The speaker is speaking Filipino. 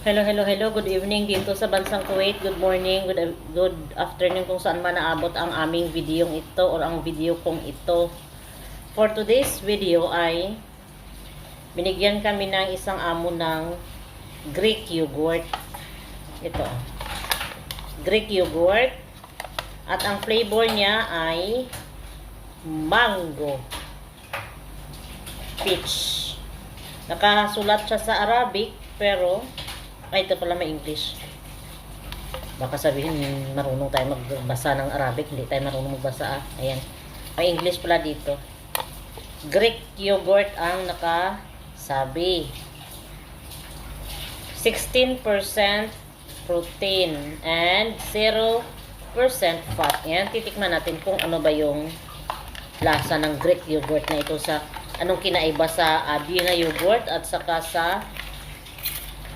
Hello, hello, hello. Good evening dito sa bansang Kuwait. Good morning, good afternoon kung saan man naabot ang aming video ito or ang video kong ito. For today's video ay binigyan kami ng isang amo ng Greek yogurt. Ito. Greek yogurt. At ang flavor niya ay mango. Peach. Nakasulat siya sa Arabic pero ay, ito pala may English. Baka sabihin, marunong tayo magbasa ng Arabic. Hindi tayo marunong magbasa. Ayan. May English pala dito. Greek yogurt ang nakasabi. 16% protein and 0% fat. Ayan, titikman natin kung ano ba yung lasa ng Greek yogurt na ito sa anong kinaiba sa Avena yogurt at saka sa